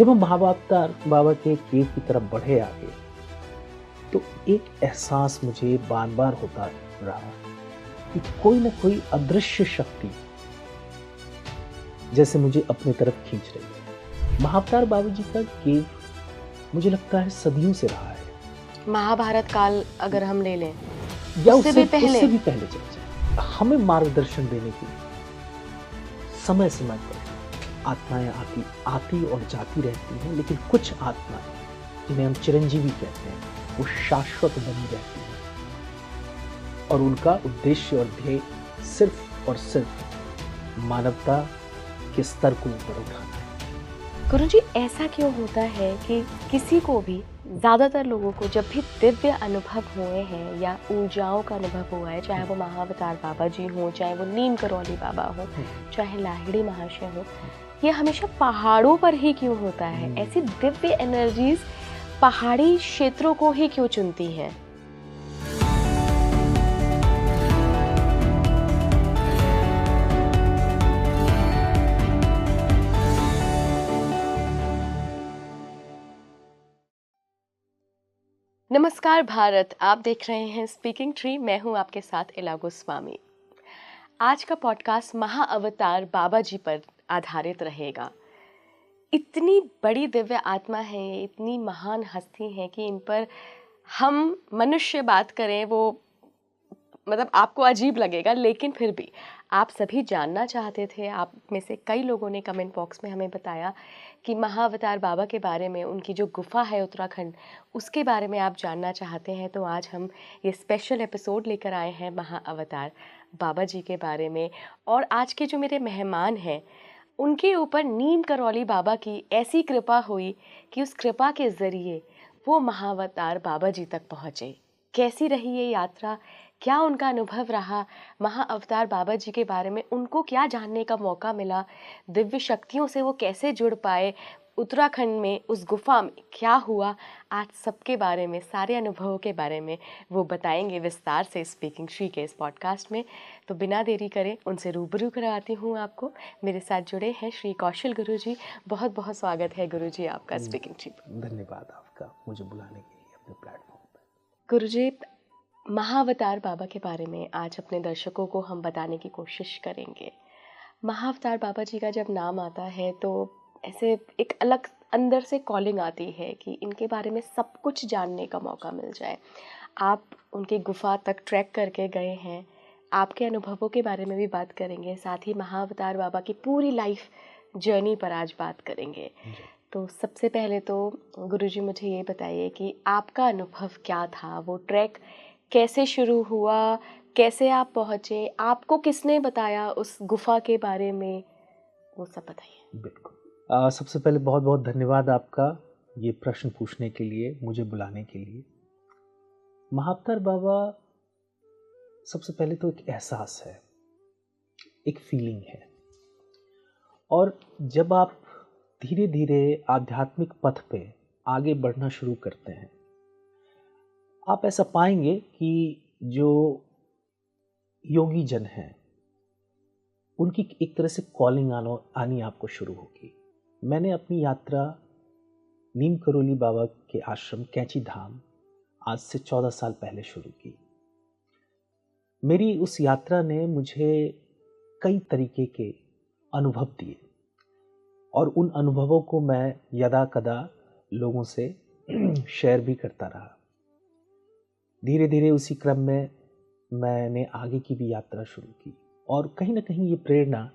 जब हम महाअवतार बाबा के केव की तरफ बढ़े आगे, तो एक एहसास मुझे बार बार होता रहा कि कोई ना कोई अदृश्य शक्ति जैसे मुझे अपने तरफ खींच रही है। महाअवतार बाबा जी का केव मुझे लगता है सदियों से रहा है। महाभारत काल अगर हम ले लें या उससे भी पहले चल जाए, हमें मार्गदर्शन देने के लिए समय समय पर आत्माएं आती और जाती रहती हैं, लेकिन कुछ आत्माएं जिन्हें हम चिरंजीवी कहते हैं, वो शाश्वत बनी रहती हैं और उनका उद्देश्य और ध्येय सिर्फ और सिर्फ मानवता के स्तर को ऊपर उठाना है। गुरुजी, ऐसा क्यों होता है कि किसी को भी, ज़्यादातर लोगों को जब भी दिव्य अनुभव हुए हैं या ऊर्जाओं का अनुभव हुआ है, चाहे वो महाअवतार बाबा जी हों, चाहे वो नीम करौली बाबा हो, चाहे लाहिड़ी महाशय हो, ये हमेशा पहाड़ों पर ही क्यों होता है? ऐसी दिव्य एनर्जीज पहाड़ी क्षेत्रों को ही क्यों चुनती हैं? नमस्कार भारत, आप देख रहे हैं स्पीकिंग ट्री। मैं हूं आपके साथ इला गोस्वामी। आज का पॉडकास्ट महाअवतार बाबा जी पर आधारित रहेगा। इतनी बड़ी दिव्य आत्मा है, इतनी महान हस्ती है कि इन पर हम मनुष्य बात करें वो मतलब आपको अजीब लगेगा, लेकिन फिर भी आप सभी जानना चाहते थे। आप में से कई लोगों ने कमेंट बॉक्स में हमें बताया कि महाअवतार बाबा के बारे में, उनकी जो गुफा है उत्तराखंड, उसके बारे में आप जानना चाहते हैं। तो आज हम ये स्पेशल एपिसोड लेकर आए हैं महाअवतार बाबा जी के बारे में। और आज के जो मेरे मेहमान हैं, उनके ऊपर नीम करौली बाबा की ऐसी कृपा हुई कि उस कृपा के ज़रिए वो महाअवतार बाबा जी तक पहुँचे। कैसी रही ये यात्रा, क्या उनका अनुभव रहा, महाअवतार बाबा जी के बारे में उनको क्या जानने का मौका मिला, दिव्य शक्तियों से वो कैसे जुड़ पाए, उत्तराखंड में उस गुफा में क्या हुआ, आज सबके बारे में, सारे अनुभवों के बारे में वो बताएंगे विस्तार से स्पीकिंग ट्री के इस पॉडकास्ट में। तो बिना देरी करे उनसे रूबरू करवाती हूँ आपको। मेरे साथ जुड़े हैं श्री कौशल गुरुजी। बहुत बहुत स्वागत है गुरुजी आपका स्पीकिंग ट्री पर। धन्यवाद आपका मुझे बुलाने के लिए अपने प्लेटफॉर्म पर। गुरुजी, महाअवतार बाबा के बारे में आज अपने दर्शकों को हम बताने की कोशिश करेंगे। महाअवतार बाबा जी का जब नाम आता है तो ऐसे एक अलग अंदर से कॉलिंग आती है कि इनके बारे में सब कुछ जानने का मौका मिल जाए। आप उनकी गुफा तक ट्रैक करके गए हैं, आपके अनुभवों के बारे में भी बात करेंगे, साथ ही महाअवतार बाबा की पूरी लाइफ जर्नी पर आज बात करेंगे। तो सबसे पहले तो गुरुजी मुझे ये बताइए कि आपका अनुभव क्या था, वो ट्रैक कैसे शुरू हुआ, कैसे आप पहुँचे, आपको किसने बताया उस गुफा के बारे में, वो सब बताइए। बिल्कुल। सबसे पहले बहुत बहुत धन्यवाद आपका ये प्रश्न पूछने के लिए, मुझे बुलाने के लिए। महाअवतार बाबा सबसे पहले तो एक एहसास है, एक फीलिंग है। और जब आप धीरे धीरे आध्यात्मिक पथ पे आगे बढ़ना शुरू करते हैं, आप ऐसा पाएंगे कि जो योगी जन हैं, उनकी एक तरह से कॉलिंग आनी आपको शुरू होगी। मैंने अपनी यात्रा नीम करौली बाबा के आश्रम कैंची धाम आज से 14 साल पहले शुरू की। मेरी उस यात्रा ने मुझे कई तरीके के अनुभव दिए और उन अनुभवों को मैं यदा कदा लोगों से शेयर भी करता रहा। धीरे धीरे उसी क्रम में मैंने आगे की भी यात्रा शुरू की और कहीं ना कहीं ये प्रेरणा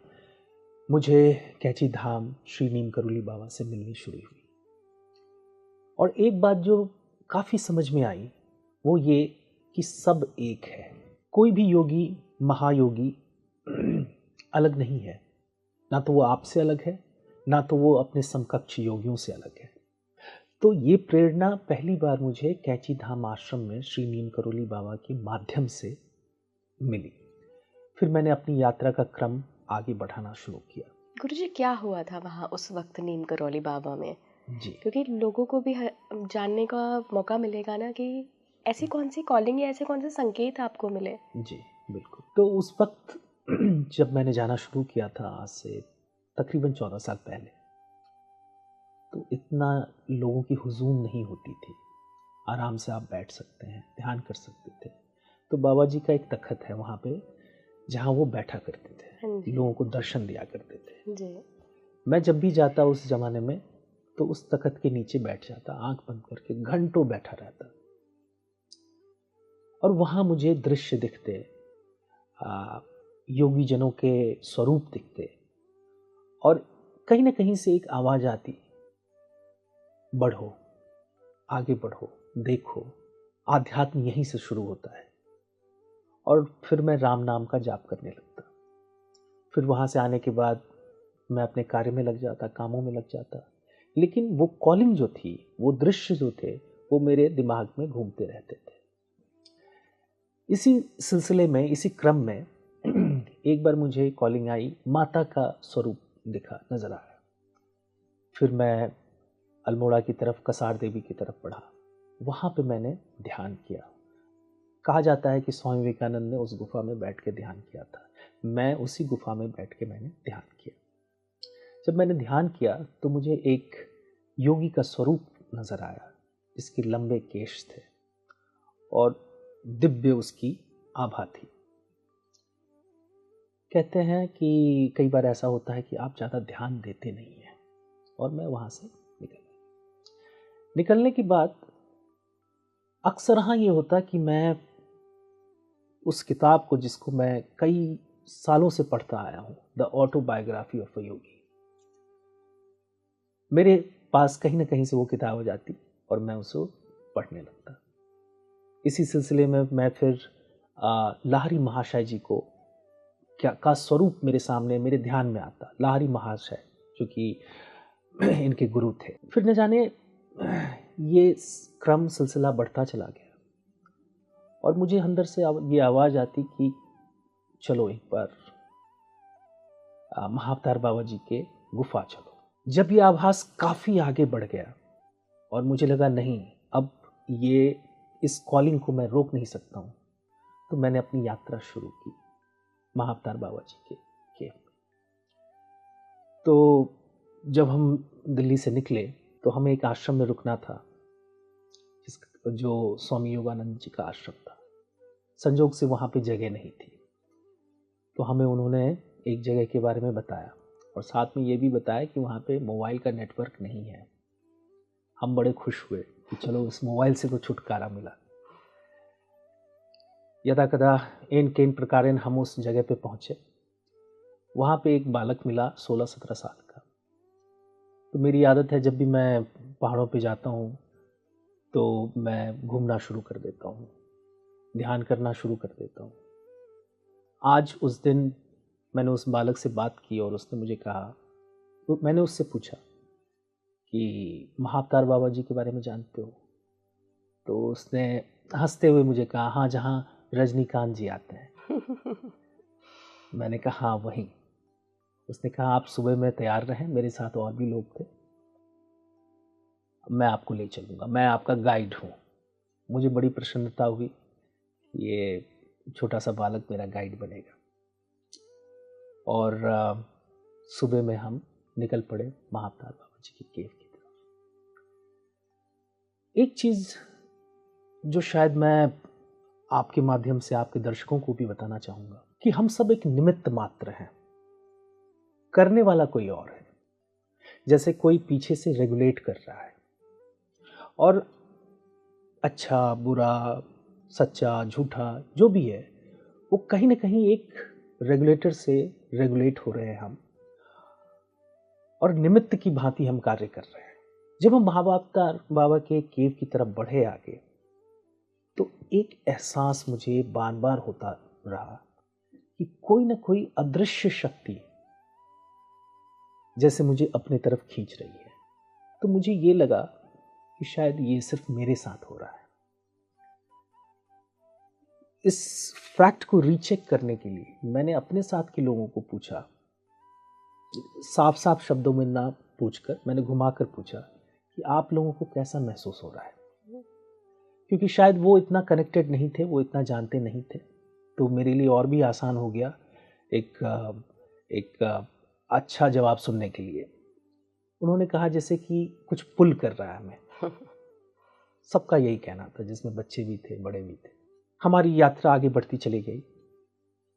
मुझे कैंची धाम श्री नीम करौली बाबा से मिलनी शुरू हुई। और एक बात जो काफ़ी समझ में आई वो ये कि सब एक है। कोई भी योगी, महायोगी अलग नहीं है। ना तो वो आपसे अलग है, ना तो वो अपने समकक्ष योगियों से अलग है। तो ये प्रेरणा पहली बार मुझे कैंची धाम आश्रम में श्री नीम करौली बाबा के माध्यम से मिली। फिर मैंने अपनी यात्रा का क्रम आगे बढ़ाना शुरू किया। गुरुजी, क्या हुआ था वहाँ उस वक्त नीम करौली बाबा में? जी, क्योंकि लोगों को भी जानने का मौका मिलेगा ना कि ऐसी कौन सी कॉलिंग या ऐसे कौन से संकेत आपको मिले। जी बिल्कुल। तो उस वक्त जब मैंने जाना शुरू किया था, आज से तकरीबन 14 साल पहले, तो इतना लोगों की हुजूम नहीं होती थी, आराम से आप बैठ सकते हैं, ध्यान कर सकते थे। तो बाबा जी का एक तखत है वहाँ पे, जहाँ वो बैठा करते थे, लोगों को दर्शन दिया करते थे जी। मैं जब भी जाता उस जमाने में तो उस तखत के नीचे बैठ जाता, आंख बंद करके घंटों बैठा रहता। और वहाँ मुझे दृश्य दिखते, योगी जनों के स्वरूप दिखते, और कहीं ना कहीं से एक आवाज आती, बढ़ो, आगे बढ़ो, देखो, आध्यात्म यहीं से शुरू होता है। और फिर मैं राम नाम का जाप करने लगता। फिर वहाँ से आने के बाद मैं अपने कार्य में लग जाता, कामों में लग जाता। लेकिन वो कॉलिंग जो थी, वो दृश्य जो थे, वो मेरे दिमाग में घूमते रहते थे। इसी सिलसिले में, इसी क्रम में एक बार मुझे कॉलिंग आई, माता का स्वरूप दिखा, नजर आया। फिर मैं अल्मोड़ा की तरफ, कसार देवी की तरफ बढ़ा। वहाँ पे मैंने ध्यान किया। कहा जाता है कि स्वामी विवेकानंद ने उस गुफा में बैठ के ध्यान किया था। मैं उसी गुफा में बैठ के मैंने ध्यान किया। जब मैंने ध्यान किया तो मुझे एक योगी का स्वरूप नजर आया, जिसके लंबे केश थे और दिव्य उसकी आभा थी। कहते हैं कि कई बार ऐसा होता है कि आप ज़्यादा ध्यान देते नहीं हैं, और मैं वहाँ से निकलने के बाद अक्सर हाँ ये होता कि मैं उस किताब को, जिसको मैं कई सालों से पढ़ता आया हूँ, द ऑटोबायोग्राफी ऑफ अ योगी, मेरे पास कहीं ना कहीं से वो किताब हो जाती और मैं उसे पढ़ने लगता। इसी सिलसिले में मैं फिर लाहिरी महाशय जी को का स्वरूप मेरे सामने, मेरे ध्यान में आता। लाहिरी महाशय जो कि इनके गुरु थे। फिर न जाने ये क्रम सिलसिला बढ़ता चला गया और मुझे अंदर से ये आवाज आती कि चलो एक बार महाअवतार बाबा जी के गुफा चलो। जब ये आभास काफी आगे बढ़ गया और मुझे लगा नहीं, अब ये इस कॉलिंग को मैं रोक नहीं सकता हूं, तो मैंने अपनी यात्रा शुरू की महाअवतार बाबा जी के केव में। तो जब हम दिल्ली से निकले तो हमें एक आश्रम में रुकना था, जो स्वामी योगानंद जी का आश्रम था। संजोग से वहां पे जगह नहीं थी, तो हमें उन्होंने एक जगह के बारे में बताया और साथ में ये भी बताया कि वहां पे मोबाइल का नेटवर्क नहीं है। हम बड़े खुश हुए कि चलो उस मोबाइल से तो छुटकारा मिला। यदा कदा एन केन प्रकारेण हम उस जगह पे पहुंचे। वहां पे एक बालक मिला 16-17 साल का। तो मेरी आदत है, जब भी मैं पहाड़ों पे जाता हूँ तो मैं घूमना शुरू कर देता हूँ, ध्यान करना शुरू कर देता हूँ। आज उस दिन मैंने उस बालक से बात की और उसने मुझे कहा, तो मैंने उससे पूछा कि महाअवतार बाबा जी के बारे में जानते हो? तो उसने हंसते हुए मुझे कहा, हाँ, जहाँ रजनीकांत जी आते हैं। मैंने कहा हाँ वहीं। उसने कहा आप सुबह में तैयार रहें, मेरे साथ और भी लोग थे, मैं आपको ले चलूँगा, मैं आपका गाइड हूँ। मुझे बड़ी प्रसन्नता हुई, ये छोटा सा बालक मेरा गाइड बनेगा। और सुबह में हम निकल पड़े महाअवतार बाबा जी की केव की तरफ। एक चीज़ जो शायद मैं आपके माध्यम से आपके दर्शकों को भी बताना चाहूँगा कि हम सब एक निमित्त मात्र हैं, करने वाला कोई और है। जैसे कोई पीछे से रेगुलेट कर रहा है और अच्छा, बुरा, सच्चा, झूठा जो भी है, वो कहीं ना कहीं एक रेगुलेटर से रेगुलेट हो रहे हैं हम, और निमित्त की भांति हम कार्य कर रहे हैं। जब हम महाअवतार बाबा के केव की तरफ बढ़े आगे, तो एक एहसास मुझे बार बार होता रहा कि कोई ना कोई अदृश्य शक्ति जैसे मुझे अपने तरफ खींच रही है। तो मुझे ये लगा कि शायद ये सिर्फ मेरे साथ हो रहा है। इस फैक्ट को रीचेक करने के लिए मैंने अपने साथ के लोगों को पूछा, साफ साफ शब्दों में ना पूछकर मैंने घुमाकर पूछा कि आप लोगों को कैसा महसूस हो रहा है, क्योंकि शायद वो इतना कनेक्टेड नहीं थे, वो इतना जानते नहीं थे। तो मेरे लिए और भी आसान हो गया एक अच्छा जवाब सुनने के लिए। उन्होंने कहा जैसे कि कुछ पुल कर रहा है हमें। सबका यही कहना था, जिसमें बच्चे भी थे, बड़े भी थे। हमारी यात्रा आगे बढ़ती चली गई,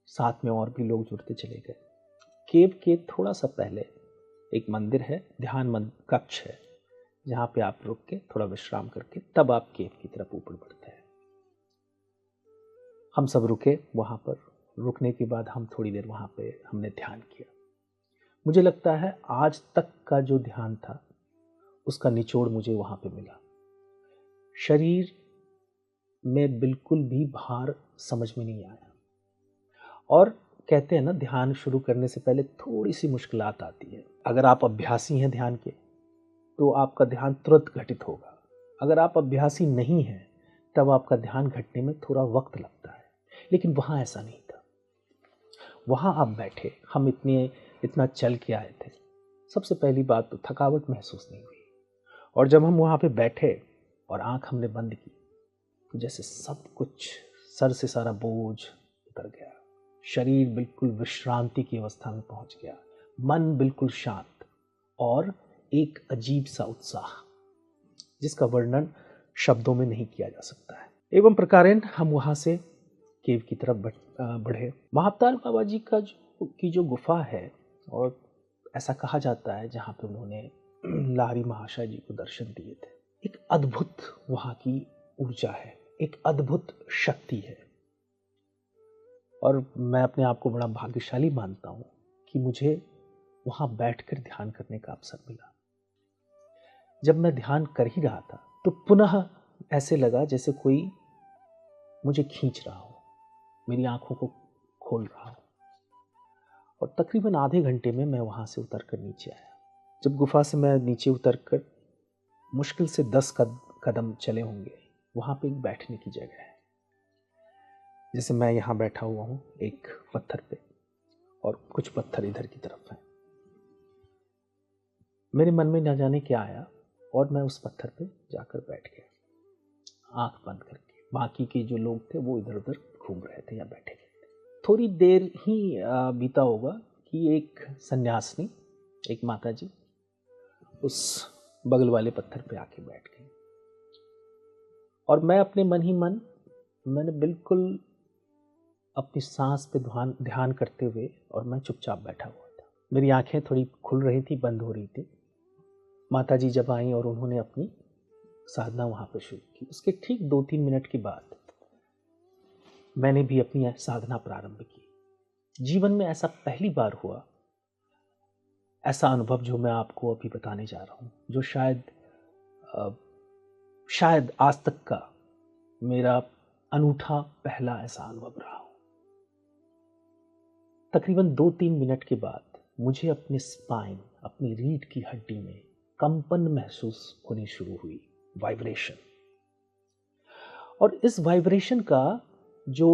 साथ में और भी लोग जुड़ते चले गए। केव के थोड़ा सा पहले एक मंदिर है, ध्यान कक्ष है, जहाँ पे आप रुक के थोड़ा विश्राम करके तब आप केव की तरफ ऊपर बढ़ते हैं। हम सब रुके वहाँ पर। रुकने के बाद हम थोड़ी देर वहाँ पे हमने ध्यान किया। मुझे लगता है आज तक का जो ध्यान था उसका निचोड़ मुझे वहाँ पे मिला। शरीर में बिल्कुल भी भार समझ में नहीं आया। और कहते हैं ना, ध्यान शुरू करने से पहले थोड़ी सी मुश्किलात आती है। अगर आप अभ्यासी हैं ध्यान के तो आपका ध्यान तुरंत घटित होगा। अगर आप अभ्यासी नहीं हैं तब आपका ध्यान घटने में थोड़ा वक्त लगता है। लेकिन वहाँ ऐसा नहीं था। वहाँ आप बैठे, हम इतना चल के आए थे। सबसे पहली बात तो थकावट महसूस नहीं हुई। और जब हम वहाँ पे बैठे और आंख हमने बंद की तो जैसे सब कुछ, सर से सारा बोझ उतर गया। शरीर बिल्कुल विश्रांति की अवस्था में पहुंच गया। मन बिल्कुल शांत और एक अजीब सा उत्साह जिसका वर्णन शब्दों में नहीं किया जा सकता है। एवं प्रकारेण हम वहां से केव की तरफ बढ़े। महाअवतार बाबा जी की जो गुफा है, और ऐसा कहा जाता है जहाँ पे उन्होंने लाहिरी महाशय जी को दर्शन दिए थे। एक अद्भुत वहाँ की ऊर्जा है, एक अद्भुत शक्ति है। और मैं अपने आप को बड़ा भाग्यशाली मानता हूँ कि मुझे वहाँ बैठकर ध्यान करने का अवसर मिला। जब मैं ध्यान कर ही रहा था तो पुनः ऐसे लगा जैसे कोई मुझे खींच रहा हो, मेरी आंखों को खोल रहा हो। और तकरीबन आधे घंटे में मैं वहां से उतरकर नीचे आया। जब गुफा से मैं नीचे उतरकर मुश्किल से 10 कदम चले होंगे, वहां पे एक बैठने की जगह है। जैसे मैं यहाँ बैठा हुआ हूँ एक पत्थर पे, और कुछ पत्थर इधर की तरफ हैं। मेरे मन में न जाने क्या आया और मैं उस पत्थर पे जाकर बैठ गया, आंख बंद करके। बाकी के जो लोग थे वो इधर उधर घूम रहे थे या बैठे थे। थोड़ी देर ही बीता होगा कि एक सन्यासिनी, एक माता जी, उस बगल वाले पत्थर पे आके बैठ गई। और मैं अपने मन ही मन, मैंने बिल्कुल अपनी सांस पे ध्यान करते हुए, और मैं चुपचाप बैठा हुआ था। मेरी आंखें थोड़ी खुल रही थी, बंद हो रही थी। माता जी जब आई और उन्होंने अपनी साधना वहां पर शुरू की, उसके ठीक 2-3 मिनट के बाद मैंने भी अपनी साधना प्रारंभ की। जीवन में ऐसा पहली बार हुआ, ऐसा अनुभव जो मैं आपको अभी बताने जा रहा हूं, जो शायद आज तक का मेरा अनूठा पहला ऐसा अनुभव रहा हो। तकरीबन 2-3 मिनट के बाद मुझे अपने स्पाइन, अपनी रीढ़ की हड्डी में कंपन महसूस होनी शुरू हुई, वाइब्रेशन। और इस वाइब्रेशन का जो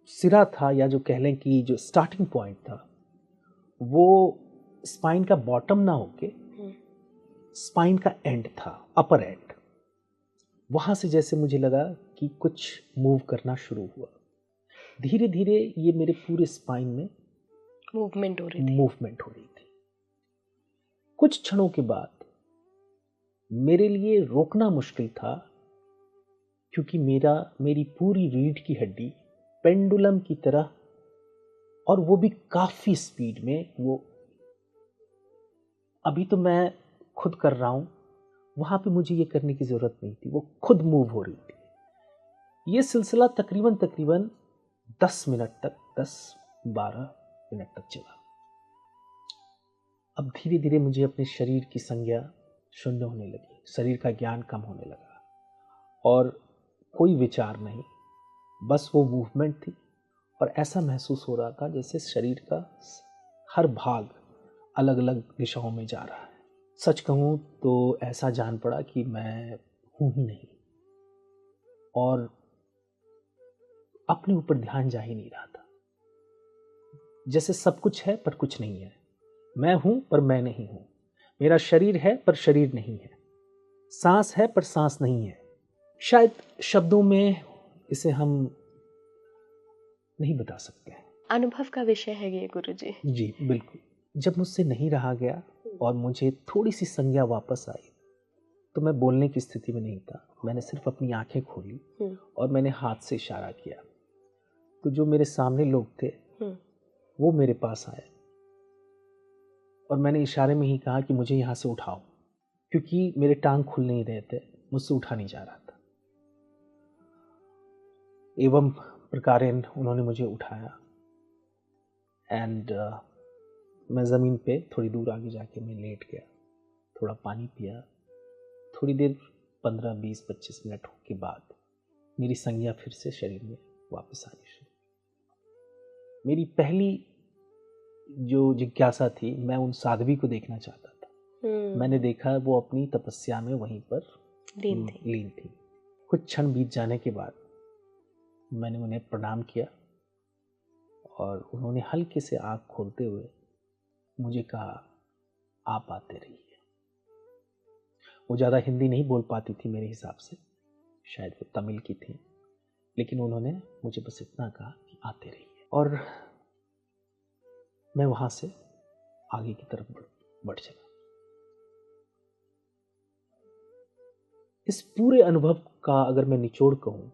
सिरा था, या जो कह लें कि जो स्टार्टिंग पॉइंट था, वो स्पाइन का बॉटम ना होके स्पाइन का एंड था, अपर एंड। वहां से जैसे मुझे लगा कि कुछ मूव करना शुरू हुआ। धीरे धीरे ये मेरे पूरे स्पाइन में मूवमेंट हो रही थी। कुछ क्षणों के बाद मेरे लिए रोकना मुश्किल था, क्योंकि मेरी पूरी रीढ़ की हड्डी पेंडुलम की तरह, और वो भी काफी स्पीड में, वो अभी तो मैं खुद कर रहा हूं, वहां पे मुझे ये करने की जरूरत नहीं थी, वो खुद मूव हो रही थी। ये सिलसिला तकरीबन 10 मिनट तक, 10-12 मिनट तक चला। अब धीरे धीरे मुझे अपने शरीर की संज्ञा शून्य होने लगी, शरीर का ज्ञान कम होने लगा, और कोई विचार नहीं, बस वो मूवमेंट थी। और ऐसा महसूस हो रहा था जैसे शरीर का हर भाग अलग अलग दिशाओं में जा रहा है। सच कहूं तो ऐसा जान पड़ा कि मैं हूं ही नहीं, और अपने ऊपर ध्यान जा ही नहीं रहा था। जैसे सब कुछ है पर कुछ नहीं है, मैं हूं पर मैं नहीं हूं, मेरा शरीर है पर शरीर नहीं है, सांस है पर सांस नहीं है। शायद शब्दों में इसे हम नहीं बता सकते हैं। अनुभव का विषय है ये गुरुजी। जी बिल्कुल। जब मुझसे नहीं रहा गया और मुझे थोड़ी सी संज्ञा वापस आई तो मैं बोलने की स्थिति में नहीं था। मैंने सिर्फ अपनी आंखें खोली और मैंने हाथ से इशारा किया। तो जो मेरे सामने लोग थे वो मेरे पास आए और मैंने इशारे में ही कहा कि मुझे यहाँ से उठाओ, क्योंकि मेरे टांग खुल नहीं रहे थे, मुझसे उठा नहीं जा रहा था। एवं प्रकारेण उन्होंने मुझे उठाया एंड मैं ज़मीन पे थोड़ी दूर आगे जाके मैं लेट गया, थोड़ा पानी पिया। थोड़ी देर 15-20-25 मिनट के बाद मेरी संज्ञा फिर से शरीर में वापस आनी शुरू। मेरी पहली जो जिज्ञासा थी, मैं उन साध्वी को देखना चाहता था। मैंने देखा वो अपनी तपस्या में वहीं पर लीन थी। कुछ क्षण बीत जाने के बाद मैंने उन्हें प्रणाम किया और उन्होंने हल्के से आँख खोलते हुए मुझे कहा, आप आते रहिए। वो ज़्यादा हिंदी नहीं बोल पाती थी मेरे हिसाब से, शायद वो तमिल की थी, लेकिन उन्होंने मुझे बस इतना कहा कि आते रहिए। और मैं वहाँ से आगे की तरफ बढ़ चला। इस पूरे अनुभव का अगर मैं निचोड़ कहूँ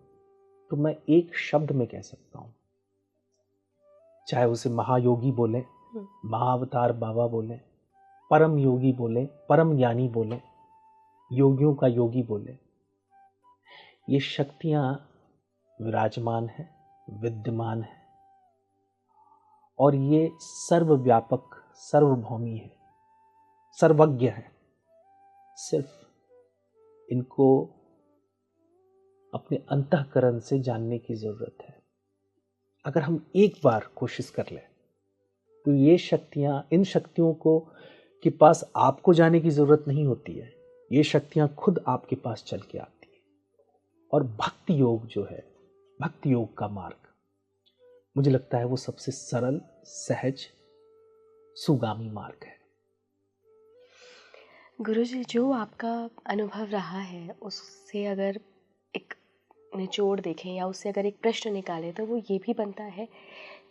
तो मैं एक शब्द में कह सकता हूँ, चाहे उसे महायोगी बोले, महाअवतार बाबा बोले, परम योगी बोले, परम ज्ञानी बोले, योगियों का योगी बोले, ये शक्तियां विराजमान है, विद्यमान है और ये सर्वव्यापक, सर्वभौमी है, सर्वज्ञ है। सिर्फ इनको अपने अंतःकरण से जानने की जरूरत है। अगर हम एक बार कोशिश कर लें तो ये शक्तियां, इन शक्तियों को के पास आपको जाने की जरूरत नहीं होती है, ये शक्तियां खुद आपके पास चल के आती है। और भक्ति योग जो है, भक्ति योग का मार्ग, मुझे लगता है वो सबसे सरल, सहज, सुगामी मार्ग है। गुरुजी, जो आपका अनुभव रहा है उससे अगर एक निचोड़ देखें या उससे अगर एक प्रश्न निकालें तो वो ये भी बनता है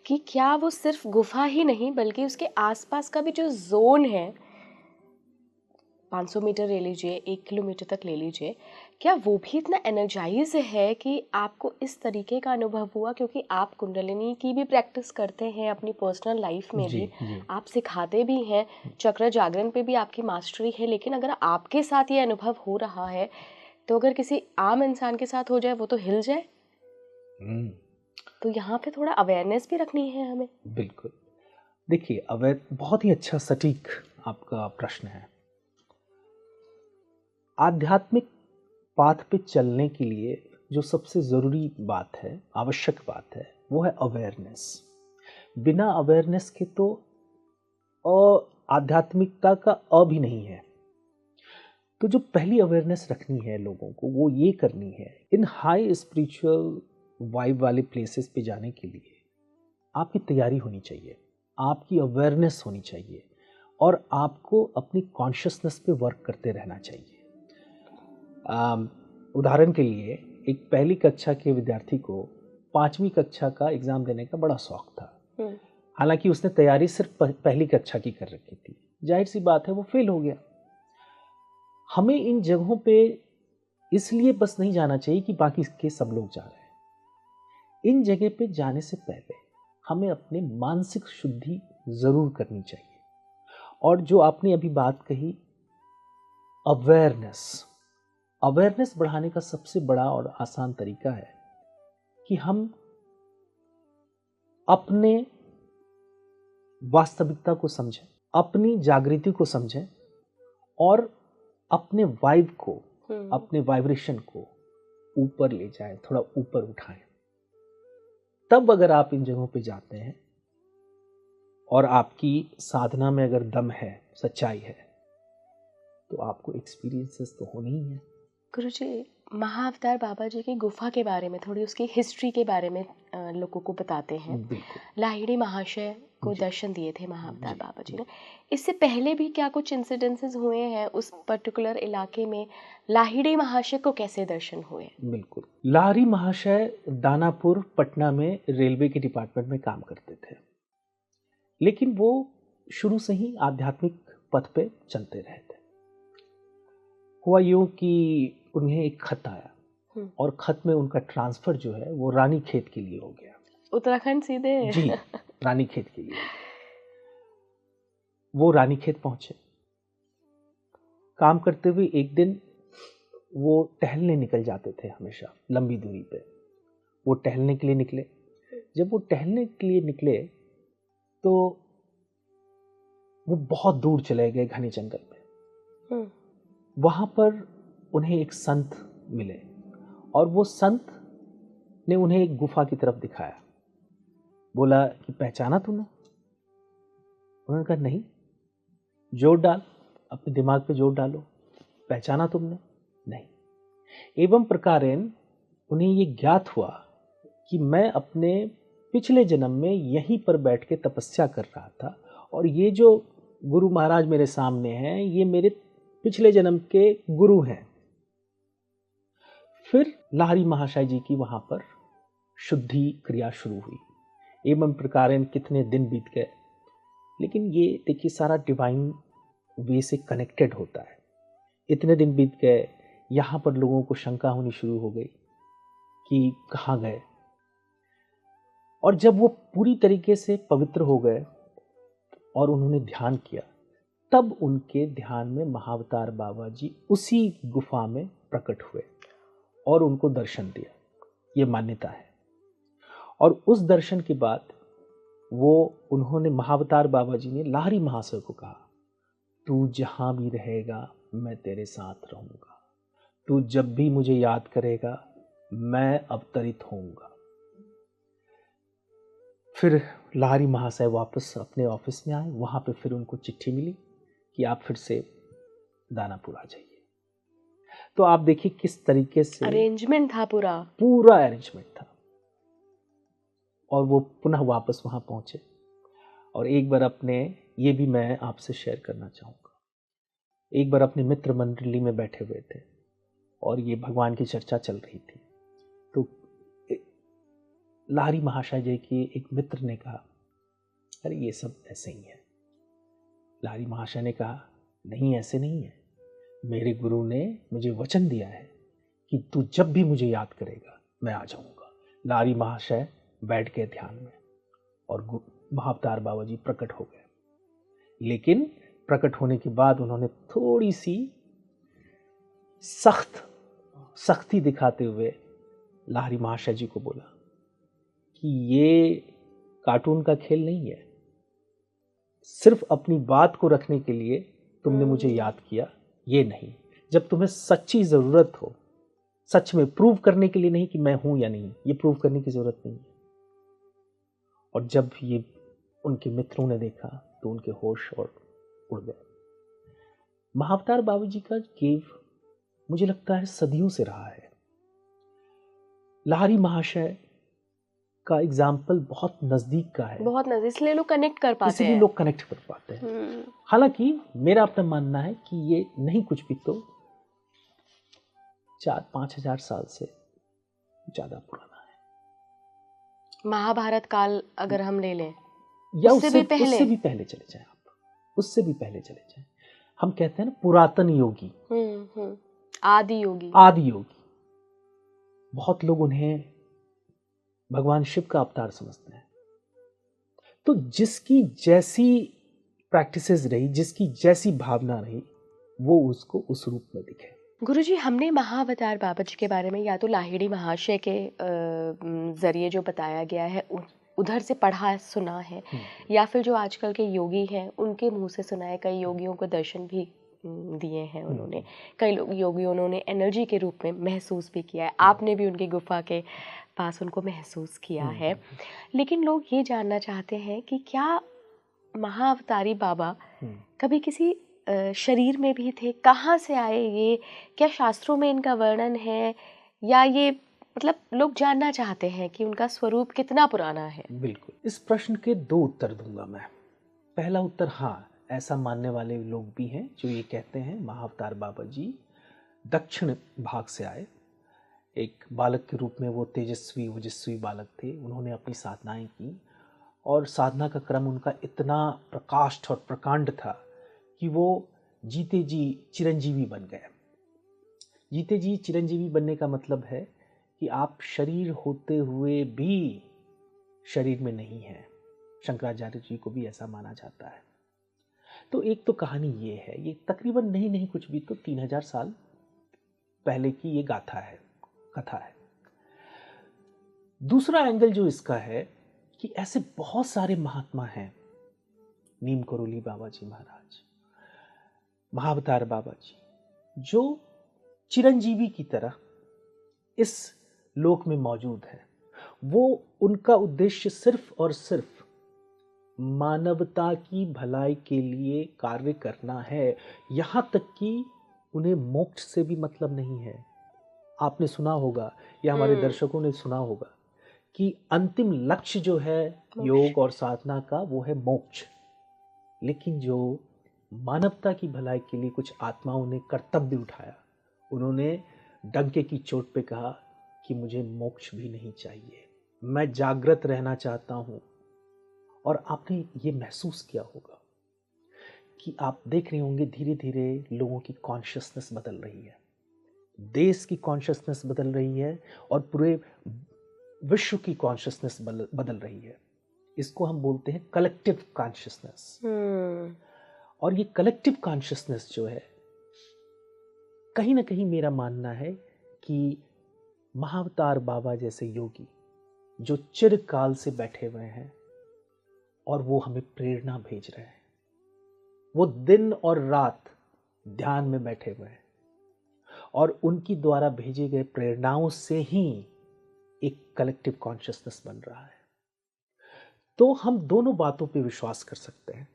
कि क्या वो सिर्फ गुफा ही नहीं बल्कि उसके आसपास का भी जो जोन है, 500 मीटर ले लीजिए, 1 किलोमीटर तक ले लीजिए, क्या वो भी इतना एनर्जाइज है कि आपको इस तरीके का अनुभव हुआ? क्योंकि आप कुंडलिनी की भी प्रैक्टिस करते हैं अपनी पर्सनल लाइफ में भी, आप सिखाते भी हैं, चक्र जागरण पे भी आपकी मास्टरी है, लेकिन अगर आपके साथ ये अनुभव हो रहा है तो अगर किसी आम इंसान के साथ हो जाए वो तो हिल जाए। तो यहाँ पे थोड़ा अवेयरनेस भी रखनी है हमें। बिल्कुल। देखिए, बहुत ही अच्छा सटीक आपका प्रश्न है। आध्यात्मिक पाथ पे चलने के लिए जो सबसे जरूरी बात है, आवश्यक बात है, वो है अवेयरनेस। बिना अवेयरनेस के तो आध्यात्मिकता का अ भी नहीं है। तो जो पहली अवेयरनेस रखनी है लोगों को, वो ये करनी है, इन हाई स्पिरिचुअल वाइब वाले प्लेसेस पे जाने के लिए आपकी तैयारी होनी चाहिए, आपकी अवेयरनेस होनी चाहिए और आपको अपनी कॉन्शियसनेस पे वर्क करते रहना चाहिए। उदाहरण के लिए, एक पहली कक्षा के विद्यार्थी को 5वीं कक्षा का एग्जाम देने का बड़ा शौक था। हालांकि उसने तैयारी सिर्फ पहली कक्षा की कर रखी थी। जाहिर सी बात है वो फेल हो गया। हमें इन जगहों पे इसलिए बस नहीं जाना चाहिए कि बाकी के सब लोग जा रहे हैं। इन जगह पे जाने से पहले हमें अपने मानसिक शुद्धि जरूर करनी चाहिए। और जो आपने अभी बात कही, अवेयरनेस बढ़ाने का सबसे बड़ा और आसान तरीका है कि हम अपने वास्तविकता को समझें, अपनी जागृति को समझें और अपने वाइब को, अपने वाइब्रेशन को ऊपर ले जाएं, थोड़ा ऊपर उठाएं। तब अगर आप इन जगहों पे जाते हैं और आपकी साधना में अगर दम है, सच्चाई है, तो आपको एक्सपीरियंसेस तो होने ही है। गुरुजी, महाअवतार बाबा जी की गुफा के बारे में, थोड़ी उसकी हिस्ट्री के बारे में लोगों को बताते हैं। लाहिड़ी महाशय को दर्शन दिए थे महाअवतार बाबा जी ने। इससे पहले भी क्या कुछ इंसिडेंसेस हुए हैं उस पर्टिकुलर इलाके में? लाहिड़ी महाशय को कैसे दर्शन हुए? बिल्कुल। लाहिड़ी महाशय दानापुर, पटना में रेलवे के डिपार्टमेंट में काम करते थे, लेकिन वो शुरू से ही आध्यात्मिक पथ पे चलते रहे थे। हुआ यूं कि उन्हें एक खत आया और खत में उनका ट्रांसफर जो है वो रानीखेत के लिए हो गया। उत्तराखंड सीधे? जी, रानीखेत के लिए। वो रानीखेत पहुंचे। काम करते हुए एक दिन वो टहलने निकल जाते थे, हमेशा लंबी दूरी पे वो टहलने के लिए निकले। जब वो टहलने के लिए निकले तो वो बहुत दूर चले गए घने जंगल में। वहां पर उन्हें एक संत मिले और वो संत ने उन्हें एक गुफा की तरफ दिखाया। बोला कि पहचाना तूने? उन्होंने कहा नहीं। जोर डाल, अपने दिमाग पे जोर डालो, पहचाना तुमने? नहीं। एवं प्रकारेण उन्हें ये ज्ञात हुआ कि मैं अपने पिछले जन्म में यहीं पर बैठ के तपस्या कर रहा था और ये जो गुरु महाराज मेरे सामने हैं ये मेरे पिछले जन्म के गुरु हैं। फिर लाहिड़ी महाशय जी की वहां पर शुद्धि क्रिया शुरू हुई। एवं प्रकारेण कितने दिन बीत गए, लेकिन ये देखिए सारा डिवाइन वे से कनेक्टेड होता है। इतने दिन बीत गए, यहाँ पर लोगों को शंका होनी शुरू हो गई कि कहाँ गए। और जब वो पूरी तरीके से पवित्र हो गए और उन्होंने ध्यान किया, तब उनके ध्यान में महाअवतार बाबा जी उसी गुफा में प्रकट हुए और उनको दर्शन दिया। ये मान्यता है। और उस दर्शन के बाद उन्होंने महाअवतार बाबा जी ने लाहिड़ी महाशय को कहा, तू जहां भी रहेगा मैं तेरे साथ रहूंगा, तू जब भी मुझे याद करेगा मैं अवतरित होऊंगा। फिर लाहिड़ी महाशय वापस अपने ऑफिस में आए। वहां पे फिर उनको चिट्ठी मिली कि आप फिर से दानापुर आ जाइए। तो आप देखिए किस तरीके से अरेंजमेंट था, पूरा अरेंजमेंट था। और वो पुनः वापस वहां पहुंचे। और एक बार ये भी मैं आपसे शेयर करना चाहूंगा। एक बार अपने मित्र मंडली में बैठे हुए थे और ये भगवान की चर्चा चल रही थी। तो लाहिड़ी महाशय जी के एक मित्र ने कहा, अरे ये सब ऐसे ही है। लाहिड़ी महाशय ने कहा, नहीं ऐसे नहीं है, मेरे गुरु ने मुझे वचन दिया है कि तू जब भी मुझे याद करेगा मैं आ जाऊंगा। लाहिड़ी महाशय बैठ गए ध्यान में और महाअवतार बाबा जी प्रकट हो गए। लेकिन प्रकट होने के बाद उन्होंने थोड़ी सी सख्ती दिखाते हुए लाहिड़ी महाशय जी को बोला कि ये कार्टून का खेल नहीं है। सिर्फ अपनी बात को रखने के लिए तुमने मुझे याद किया, ये नहीं। जब तुम्हें सच्ची जरूरत हो, सच में प्रूव करने के लिए नहीं कि मैं हूं या नहीं, ये प्रूव करने की जरूरत नहीं है। और जब ये उनके मित्रों ने देखा तो उनके होश और उड़ गए। महाअवतार बाबा जी का केव मुझे लगता है सदियों से रहा है। लाहिड़ी महाशय का एग्जाम्पल बहुत नजदीक का है, बहुत नजदीक, इसलिए लोग कनेक्ट कर पाते हैं। इसलिए लोग कनेक्ट कर पाते हैं। हालांकि मेरा अपना मानना है कि ये नहीं कुछ भी तो 4-5 हजार साल से ज्यादा पुराना है। महाभारत काल अगर हम ले लें या उससे भी पहले चले जाएं आप, उससे भी पहले चले जाएं। हम कहते हैं ना पुरातन योगी, आदि योगी। बहुत लोग उन्हें भगवान शिव का अवतार समझते हैं। तो जिसकी जैसी प्रैक्टिसेस रही, जिसकी जैसी भावना रही, वो उसको उस रूप में दिखे। गुरुजी, हमने महाअवतार बाबा जी के बारे में या तो लाहिड़ी महाशय के जरिए जो बताया गया है उधर से पढ़ा सुना है, या फिर जो आजकल के योगी हैं उनके मुंह से सुना है। कई योगियों को दर्शन भी दिए हैं उन्होंने, कई योगियों ने एनर्जी के रूप में महसूस भी किया है। आपने भी उनकी गुफा के पास उनको महसूस किया है। लेकिन लोग ये जानना चाहते हैं कि क्या महाअवतारी बाबा कभी किसी शरीर में भी थे? कहाँ से आए ये? क्या शास्त्रों में इनका वर्णन है, या ये मतलब लोग जानना चाहते हैं कि उनका स्वरूप कितना पुराना है? बिल्कुल, इस प्रश्न के 2 उत्तर दूंगा मैं। पहला उत्तर, हाँ, ऐसा मानने वाले लोग भी हैं जो ये कहते हैं महाअवतार बाबा जी दक्षिण भाग से आए। एक बालक के रूप में वो तेजस्वी ओजस्वी बालक थे। उन्होंने अपनी साधनाएं की और साधना का क्रम उनका इतना प्रकाष्ठ और प्रकांड था कि वो जीते जी चिरंजीवी बन गए। जीते जी चिरंजीवी बनने का मतलब है कि आप शरीर होते हुए भी शरीर में नहीं हैं। शंकराचार्य जी को भी ऐसा माना जाता है। तो एक तो कहानी ये है, ये तकरीबन नहीं कुछ भी तो 3000 साल पहले की ये गाथा है, कथा है। दूसरा एंगल जो इसका है कि ऐसे बहुत सारे महात्मा हैं, नीम करोली बाबा जी महाराज, महाअवतार बाबा जी, जो चिरंजीवी की तरह इस लोक में मौजूद है। वो उनका उद्देश्य सिर्फ और सिर्फ मानवता की भलाई के लिए कार्य करना है। यहां तक कि उन्हें मोक्ष से भी मतलब नहीं है। आपने सुना होगा या हमारे दर्शकों ने सुना होगा कि अंतिम लक्ष्य जो है योग और साधना का वो है मोक्ष। लेकिन जो मानवता की भलाई के लिए कुछ आत्माओं ने कर्तव्य उठाया, उन्होंने डंके की चोट पे कहा कि मुझे मोक्ष भी नहीं चाहिए, मैं जागृत रहना चाहता हूं। और आपने ये महसूस किया होगा कि आप देख रहे होंगे धीरे धीरे लोगों की कॉन्शियसनेस बदल रही है, देश की कॉन्शियसनेस बदल रही है और पूरे विश्व की कॉन्शियसनेस बदल रही है। इसको हम बोलते हैं कलेक्टिव कॉन्शियसनेस। और ये कलेक्टिव कॉन्शियसनेस जो है, कहीं ना कहीं मेरा मानना है कि महाअवतार बाबा जैसे योगी जो चिरकाल से बैठे हुए हैं और वो हमें प्रेरणा भेज रहे हैं, वो दिन और रात ध्यान में बैठे हुए हैं और उनकी द्वारा भेजे गए प्रेरणाओं से ही एक कलेक्टिव कॉन्शियसनेस बन रहा है। तो हम दोनों बातों पे विश्वास कर सकते हैं,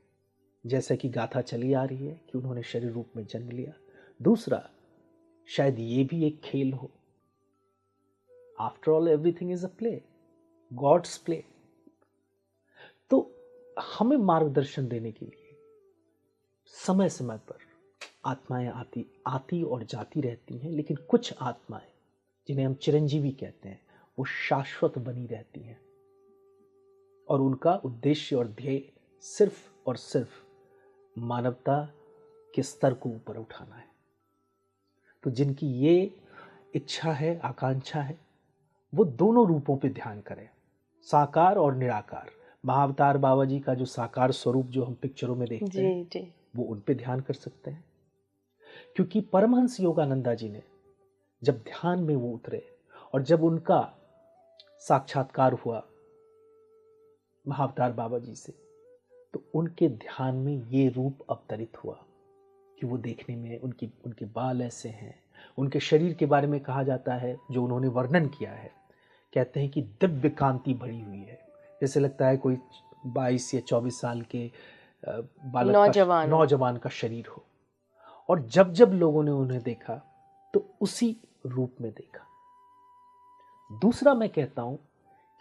जैसे कि गाथा चली आ रही है कि उन्होंने शरीर रूप में जन्म लिया। दूसरा, शायद ये भी एक खेल हो। After all everything is a play, god's play. तो हमें मार्गदर्शन देने के लिए समय समय पर आत्माएं आती और जाती रहती हैं, लेकिन कुछ आत्माएं जिन्हें हम चिरंजीवी कहते हैं वो शाश्वत बनी रहती हैं और उनका उद्देश्य और ध्येय सिर्फ और सिर्फ मानवता के स्तर को ऊपर उठाना है। तो जिनकी ये इच्छा है, आकांक्षा है, वो दोनों रूपों पे ध्यान करें, साकार और निराकार। महाअवतार बाबा जी का जो साकार स्वरूप जो हम पिक्चरों में देखते हैं वो उन पे ध्यान कर सकते हैं, क्योंकि परमहंस योगानंदा जी ने जब ध्यान में वो उतरे और जब उनका साक्षात्कार हुआ महाअवतार बाबा जी से, तो उनके ध्यान में ये रूप अवतरित हुआ कि वो देखने में उनके बाल ऐसे हैं। उनके शरीर के बारे में कहा जाता है, जो उन्होंने वर्णन किया है, कहते हैं कि दिव्य कांति भरी हुई है, जैसे लगता है कोई 22 या 24 साल के बालक नौजवान का शरीर हो। और जब जब लोगों ने उन्हें देखा तो उसी रूप में देखा। दूसरा, मैं कहता हूं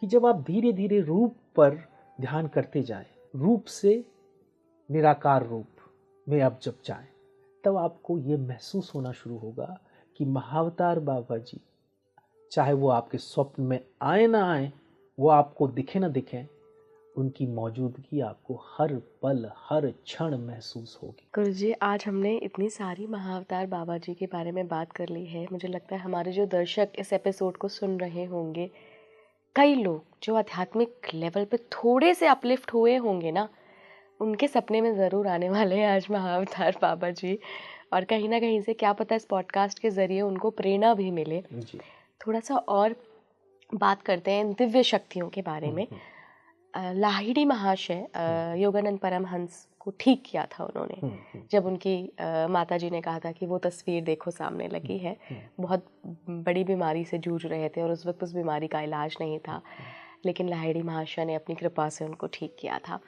कि जब आप धीरे धीरे रूप पर ध्यान करते जाएं, रूप से निराकार रूप में आप जब जाएं, तब आपको यह महसूस होना शुरू होगा कि महाअवतार बाबा जी, चाहे वो आपके स्वप्न में आए ना आए, वो आपको दिखे ना दिखे, उनकी मौजूदगी आपको हर पल हर क्षण महसूस होगी। गुरुजी, आज हमने इतनी सारी महाअवतार बाबा जी के बारे में बात कर ली है। मुझे लगता है हमारे जो दर्शक इस एपिसोड को सुन रहे होंगे, कई लोग जो आध्यात्मिक लेवल पे थोड़े से अपलिफ्ट हुए होंगे ना, उनके सपने में ज़रूर आने वाले हैं आज महाअवतार बाबा जी। और कहीं ना कहीं से क्या पता इस पॉडकास्ट के ज़रिए उनको प्रेरणा भी मिले। थोड़ा सा और बात करते हैं दिव्य शक्तियों के बारे में। लाहिड़ी महाशय योगानंद परमहंस को ठीक किया था उन्होंने, जब उनकी माता जी ने कहा था कि वो तस्वीर देखो सामने लगी है। बहुत बड़ी बीमारी से जूझ रहे थे और उस वक्त उस बीमारी का इलाज नहीं था, लेकिन लाहिड़ी महाशय ने अपनी कृपा से उनको ठीक किया था।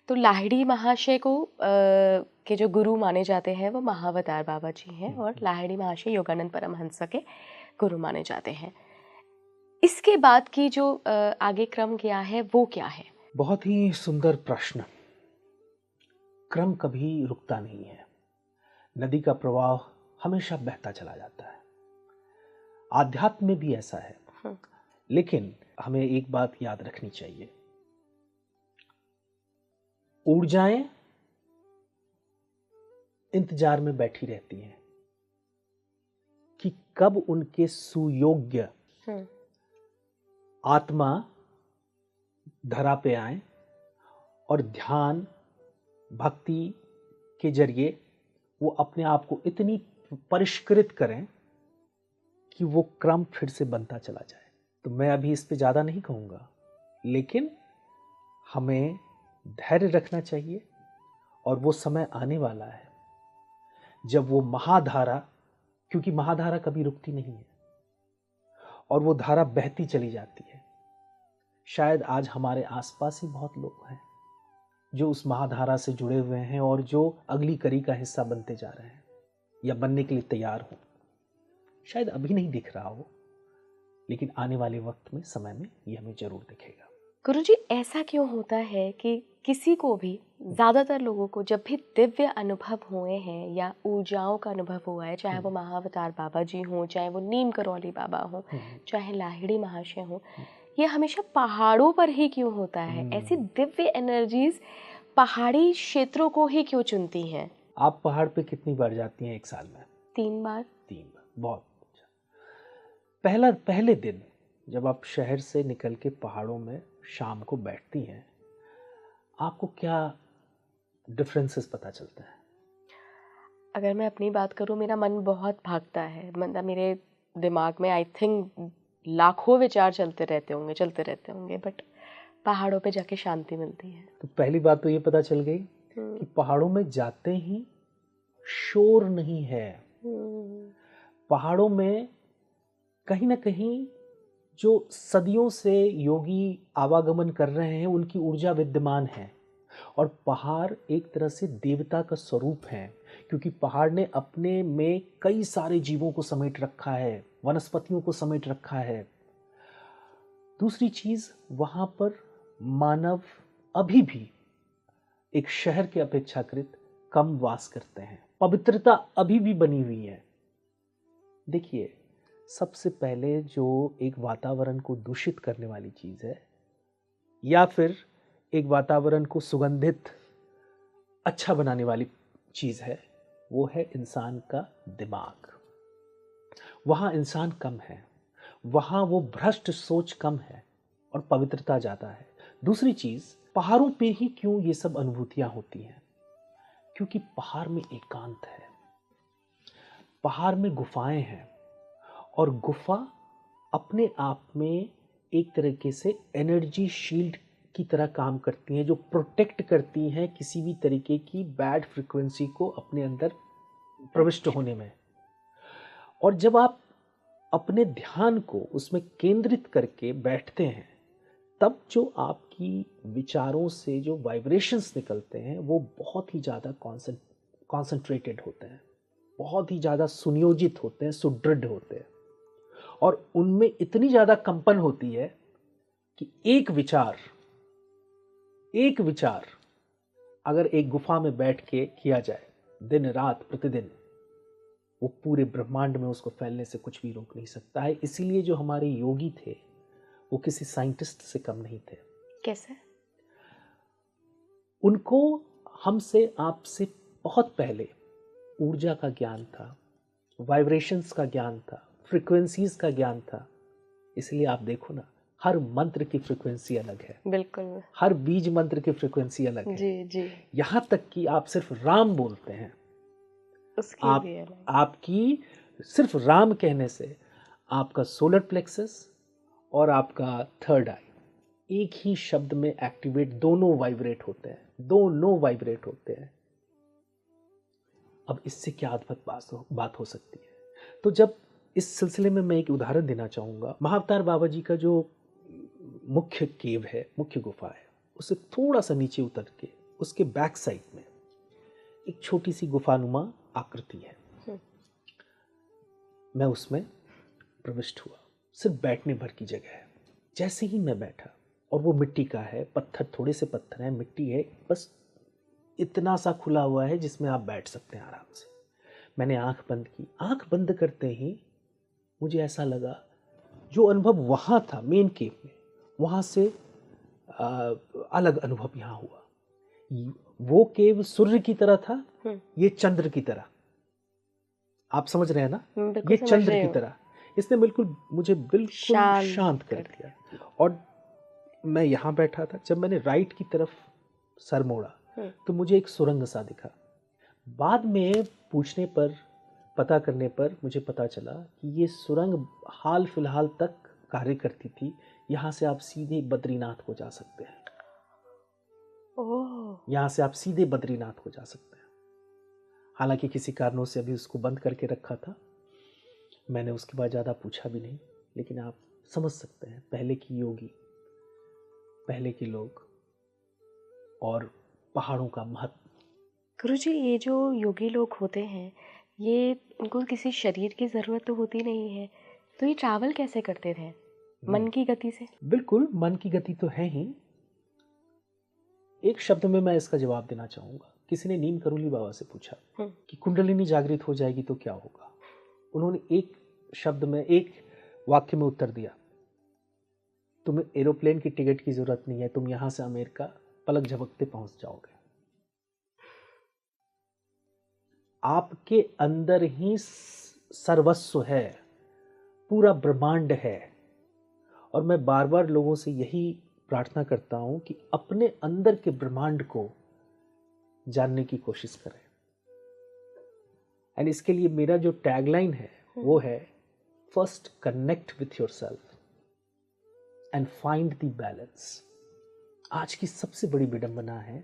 तो लाहिड़ी महाशय को के जो गुरु माने जाते हैं वो महाअवतार बाबा जी हैं, और लाहिड़ी महाशय योगानंद परमहंस के गुरु माने जाते हैं। इसके बाद की जो आगे क्रम क्या है वो क्या है? बहुत ही सुंदर प्रश्न। क्रम कभी रुकता नहीं है, नदी का प्रवाह हमेशा बहता चला जाता है। आध्यात्म में भी ऐसा है। लेकिन हमें एक बात याद रखनी चाहिए, ऊर्जाएं इंतजार में बैठी रहती हैं कि कब उनके सुयोग्य आत्मा धरा पे आए और ध्यान भक्ति के जरिए वो अपने आप को इतनी परिष्कृत करें कि वो क्रम फिर से बनता चला जाए। तो मैं अभी इस पे ज़्यादा नहीं कहूँगा, लेकिन हमें धैर्य रखना चाहिए और वो समय आने वाला है जब वो महाधारा, क्योंकि महाधारा कभी रुकती नहीं है और वो धारा बहती चली जाती है। शायद आज हमारे आसपास ही बहुत लोग हैं जो उस महाधारा से जुड़े हुए हैं और जो अगली कड़ी का हिस्सा बनते जा रहे हैं या बनने के लिए तैयार हो। शायद अभी नहीं दिख रहा हो, लेकिन आने वाले वक्त में, समय में ये हमें जरूर दिखेगा। गुरुजी, ऐसा क्यों होता है कि किसी को भी, ज़्यादातर लोगों को जब भी दिव्य अनुभव हुए हैं या ऊर्जाओं का अनुभव हुआ है, चाहे वो महाअवतार बाबा जी हों, चाहे वो नीम करौली बाबा हों, चाहे लाहिड़ी महाशय हों, ये हमेशा पहाड़ों पर ही क्यों होता है? ऐसी दिव्य एनर्जीज पहाड़ी क्षेत्रों को ही क्यों चुनती हैं? आप पहाड़ पे कितनी बार जाती हैं एक साल में? 3 बार। 3 बार, बहुत अच्छा। पहले दिन जब आप शहर से निकल के पहाड़ों में शाम को बैठती हैं, आपको क्या डिफरेंसेस पता चलता है? अगर मैं अपनी बात करूं, मेरा मन बहुत भागता है। मतलब मेरे दिमाग में आई थिंक लाखों विचार चलते रहते होंगे, बट पहाड़ों पे जाके शांति मिलती है। तो पहली बात तो ये पता चल गई कि पहाड़ों में जाते ही शोर नहीं है। पहाड़ों में कहीं ना कहीं जो सदियों से योगी आवागमन कर रहे हैं, उनकी ऊर्जा विद्यमान है। और पहाड़ एक तरह से देवता का स्वरूप है, क्योंकि पहाड़ ने अपने में कई सारे जीवों को समेट रखा है, वनस्पतियों को समेट रखा है। दूसरी चीज, वहां पर मानव अभी भी एक शहर के अपेक्षाकृत कम वास करते हैं। पवित्रता अभी भी बनी हुई है। देखिए, सबसे पहले जो एक वातावरण को दूषित करने वाली चीज है, या फिर एक वातावरण को सुगंधित अच्छा बनाने वाली चीज है, वो है इंसान का दिमाग। वहां इंसान कम है, वहां वो भ्रष्ट सोच कम है और पवित्रता ज्यादा है। दूसरी चीज, पहाड़ों पे ही क्यों ये सब अनुभूतियां होती हैं? क्योंकि पहाड़ में एकांत है, पहाड़ में गुफाएं हैं, और गुफा अपने आप में एक तरीके से एनर्जी शील्ड की तरह काम करती हैं, जो प्रोटेक्ट करती हैं किसी भी तरीके की बैड फ्रीक्वेंसी को अपने अंदर प्रविष्ट होने में। और जब आप अपने ध्यान को उसमें केंद्रित करके बैठते हैं, तब जो आपकी विचारों से जो वाइब्रेशंस निकलते हैं वो बहुत ही ज़्यादा कॉन्सेंट्रेटेड होते हैं, बहुत ही ज़्यादा सुनियोजित होते हैं, सुदृढ़ होते हैं, और उनमें इतनी ज़्यादा कंपन होती है कि एक विचार अगर एक गुफा में बैठ के किया जाए दिन रात प्रतिदिन, वो पूरे ब्रह्मांड में उसको फैलने से कुछ भी रोक नहीं सकता है। इसीलिए जो हमारे योगी थे वो किसी साइंटिस्ट से कम नहीं थे। कैसे? उनको हमसे, आपसे बहुत पहले ऊर्जा का ज्ञान था, वाइब्रेशंस का ज्ञान था, फ्रीक्वेंसीज का ज्ञान था। इसलिए आप देखो ना, हर मंत्र की फ्रीक्वेंसी अलग है। बिल्कुल। हर बीज मंत्र की फ्रीक्वेंसी अलग है। जी जी। यहाँ तक कि आप सिर्फ राम बोलते हैं, उसकी भी अलग। आपकी सिर्फ राम कहने से आपका सोलर प्लेक्सस और आपका थर्ड आई एक ही शब्द में एक्टिवेट, दोनों वाइब्रेट होते हैं। अब इससे क्या अद्भुत बात हो सकती है? तो जब इस सिलसिले में मैं एक उदाहरण देना चाहूँगा। महाअवतार बाबा जी का जो मुख्य केव है, मुख्य गुफा है, उससे थोड़ा सा नीचे उतर के उसके बैक साइड में एक छोटी सी गुफानुमा आकृति है। मैं उसमें प्रविष्ट हुआ। सिर्फ बैठने भर की जगह है। जैसे ही मैं बैठा, और वो मिट्टी का है, पत्थर, थोड़े से पत्थर हैं, मिट्टी है, बस इतना सा खुला हुआ है जिसमें आप बैठ सकते हैं आराम से। मैंने आंख बंद की। आंख बंद करते ही मुझे ऐसा लगा, जो अनुभव वहाँ था मेन केव में, वहाँ से अलग अनुभव यहाँ हुआ। वो केव सूर्य की तरह था, हम्म। ये चंद्र की तरह। आप समझ रहे हैं ना? बिल्कुल ये समझ चंद्र रही की हूँ। तरह मुझे बिल्कुल शांत कर दिया। और मैं यहाँ बैठा था, जब मैंने राइट की तरफ सर मोड़ा तो मुझे एक सुरंग सा दिखा। बाद में पूछने पर, पता करने पर मुझे पता चला कि ये सुरंग हाल फिलहाल तक कार्य करती थी। यहाँ से आप सीधे बद्रीनाथ को जा सकते हैं। ओह। यहाँ से आप सीधे बद्रीनाथ को जा सकते हैं। हालांकि किसी कारणों से अभी उसको बंद करके रखा था, मैंने उसके बाद ज़्यादा पूछा भी नहीं। लेकिन आप समझ सकते हैं पहले की योगी, पहले के लोग और पहाड़ों का महत्व। गुरुजी, ये जो योगी लोग होते हैं, ये उनको किसी शरीर की ज़रूरत तो होती नहीं है, तो ये ट्रैवल कैसे करते थे? मन की गति से? बिल्कुल, मन की गति तो है ही। एक शब्द में मैं इसका जवाब देना चाहूँगा। किसी ने नीम करोली बाबा से पूछा कि कुंडलिनी जागृत हो जाएगी तो क्या होगा? उन्होंने एक शब्द में, एक वाक्य में उत्तर दिया, तुम्हें एरोप्लेन की टिकट की जरूरत नहीं है, तुम यहां से अमेरिका पलक झपकते पहुंच जाओगे। आपके अंदर ही सर्वस्व है, पूरा ब्रह्मांड है। और मैं बार बार लोगों से यही प्रार्थना करता हूं कि अपने अंदर के ब्रह्मांड को जानने की कोशिश करें। एंड इसके लिए मेरा जो टैगलाइन है वो है, first connect with yourself and find the balance. आज की सबसे बड़ी विडंबना है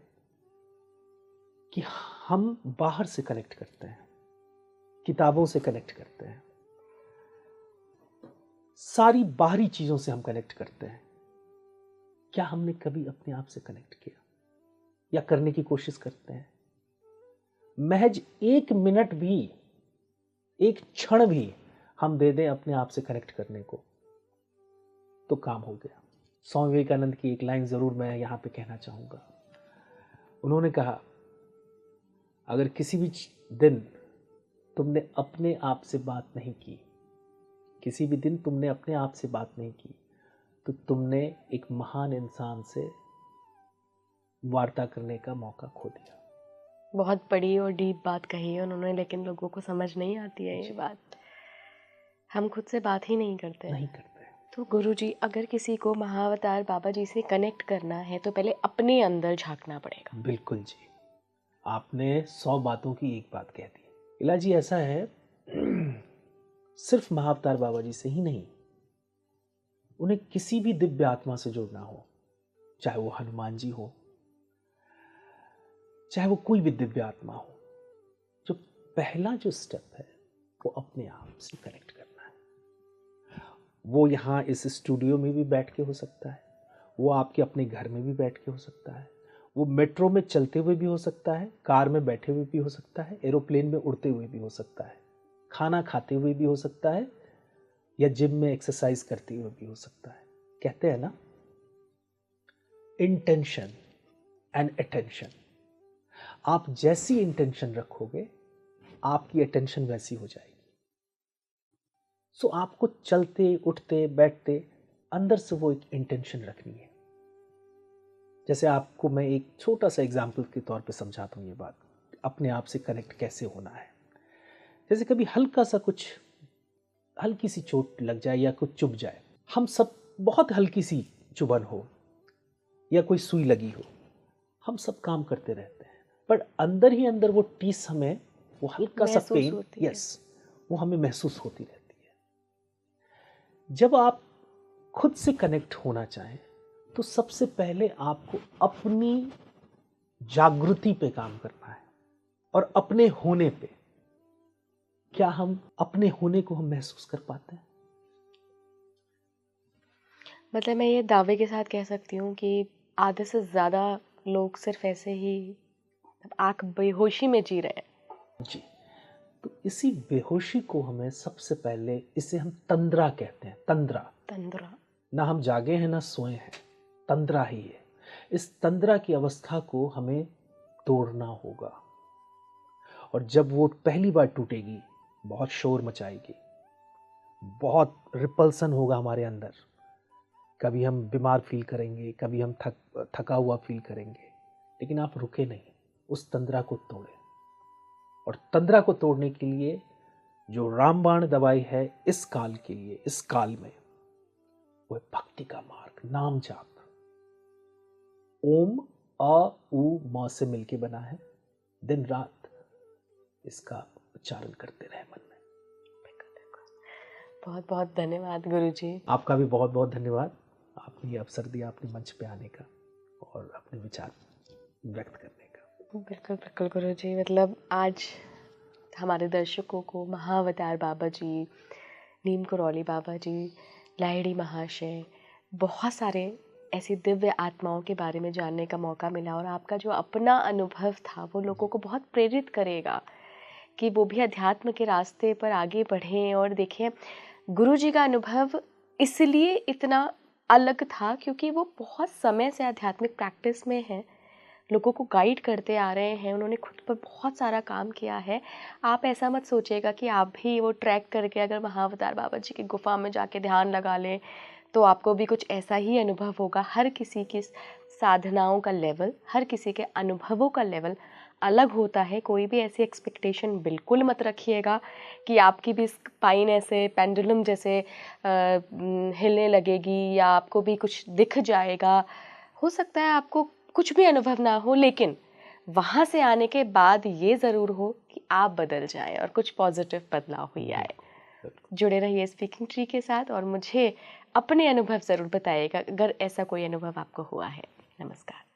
कि हम बाहर से कनेक्ट करते हैं, किताबों से कनेक्ट करते हैं, सारी बाहरी चीजों से हम कनेक्ट करते हैं। क्या हमने कभी अपने आप से कनेक्ट किया या करने की कोशिश करते हैं? महज एक मिनट भी, एक क्षण भी हम दे दें अपने आप से कनेक्ट करने को तो काम हो गया। स्वामी विवेकानंद की एक लाइन जरूर मैं यहां पे कहना चाहूंगा। उन्होंने कहा, अगर किसी भी दिन तुमने अपने आप से बात नहीं की, किसी भी दिन तुमने अपने आप से बात नहीं की, तो तुमने एक महान इंसान से वार्ता करने का मौका खो दिया। बहुत बड़ी और डीप बात कही है उन्होंने, लेकिन लोगों को समझ नहीं आती है ये बात। हम खुद से बात ही नहीं करते। तो गुरुजी, अगर किसी को महाअवतार बाबा जी से कनेक्ट करना है तो पहले अपने अंदर झांकना पड़ेगा। बिल्कुल जी, आपने 100 बातों की एक बात कह दी। इला जी, ऐसा है सिर्फ महाअवतार बाबा जी से ही नहीं, उन्हें किसी भी दिव्य आत्मा से जुड़ना हो, चाहे वो हनुमान जी हो, चाहे वो कोई भी दिव्य आत्मा हो, जो पहला जो स्टेप है वो अपने आप से कनेक्ट करना है। वो यहाँ इस स्टूडियो में भी बैठ के हो सकता है, वो आपके अपने घर में भी बैठ के हो सकता है, वो मेट्रो में चलते हुए भी हो सकता है, कार में बैठे हुए भी हो सकता है, एरोप्लेन में उड़ते हुए भी हो सकता है, खाना खाते हुए भी हो सकता है, या जिम में एक्सरसाइज करते हुए भी हो सकता है। कहते हैं ना, इंटेंशन एंड अटेंशन। आप जैसी इंटेंशन रखोगे आपकी अटेंशन वैसी हो जाएगी। सो आपको चलते उठते बैठते अंदर से वो एक इंटेंशन रखनी है। जैसे आपको मैं एक छोटा सा एग्जाम्पल के तौर पे समझाता हूँ ये बात, अपने आप से कनेक्ट कैसे होना है। जैसे कभी हल्का सा कुछ, हल्की सी चोट लग जाए या कुछ चुभ जाए, हम सब, बहुत हल्की सी चुभन हो या कोई सुई लगी हो, हम सब काम करते रहते हैं, पर अंदर ही अंदर वो टीस हमें, वो हल्का सा पेन, यस, वो हमें महसूस होती रहती है। जब आप खुद से कनेक्ट होना चाहें तो सबसे पहले आपको अपनी जागृति पे काम करना है और अपने होने पे। क्या हम अपने होने को हम महसूस कर पाते हैं? मतलब मैं ये दावे के साथ कह सकती हूँ कि आधे से ज्यादा लोग सिर्फ ऐसे ही आंख बेहोशी में जी रहे हैं। जी, तो इसी बेहोशी को हमें सबसे पहले, इसे हम तंद्रा कहते हैं। तंद्रा, तंद्रा, ना हम जागे हैं ना सोए हैं, तंद्रा ही है। इस तंद्रा की अवस्था को हमें तोड़ना होगा। और जब वो पहली बार टूटेगी, बहुत शोर मचाएगी, बहुत रिपल्सन होगा हमारे अंदर। कभी हम बीमार फील करेंगे, कभी हम थका हुआ फील करेंगे, लेकिन आप रुके नहीं। उस तंद्रा को तोड़े। और तंद्रा को तोड़ने के लिए जो रामबाण दवाई है इस काल के लिए, इस काल में, वो है भक्ति का मार्ग, नाम जाप। ओम अ उ म से मिलके बना है। दिन रात इसका उच्चारण करते रहे मन में। बहुत बहुत धन्यवाद गुरुजी। आपका भी बहुत बहुत धन्यवाद, आपने ये अवसर दिया अपने मंच पे आने का और अपने विचार व्यक्त करने का। बिल्कुल बिल्कुल गुरुजी, मतलब आज हमारे दर्शकों को महाअवतार बाबा जी, नीम करौली बाबा जी, लाहिड़ी महाशय, बहुत सारे ऐसी दिव्य आत्माओं के बारे में जानने का मौका मिला। और आपका जो अपना अनुभव था वो लोगों को बहुत प्रेरित करेगा कि वो भी अध्यात्म के रास्ते पर आगे बढ़ें। और देखें, गुरुजी का अनुभव इसलिए इतना अलग था क्योंकि वो बहुत समय से आध्यात्मिक प्रैक्टिस में हैं, लोगों को गाइड करते आ रहे हैं, उन्होंने खुद पर बहुत सारा काम किया है। आप ऐसा मत सोचिएगा कि आप भी वो ट्रैक करके अगर महाअवतार बाबा जी की गुफा में जाके ध्यान लगा लें तो आपको भी कुछ ऐसा ही अनुभव होगा। हर किसी की साधनाओं का लेवल, हर किसी के अनुभवों का लेवल अलग होता है। कोई भी ऐसी एक्सपेक्टेशन बिल्कुल मत रखिएगा कि आपकी भी स्पाइन ऐसे पेंडुलम जैसे हिलने लगेगी या आपको भी कुछ दिख जाएगा। हो सकता है आपको कुछ भी अनुभव ना हो, लेकिन वहाँ से आने के बाद ये ज़रूर हो कि आप बदल जाएं और कुछ पॉजिटिव बदलाव हुई आए। जुड़े रहिए स्पीकिंग ट्री के साथ और मुझे अपने अनुभव ज़रूर बताइएगा अगर ऐसा कोई अनुभव आपको हुआ है। नमस्कार।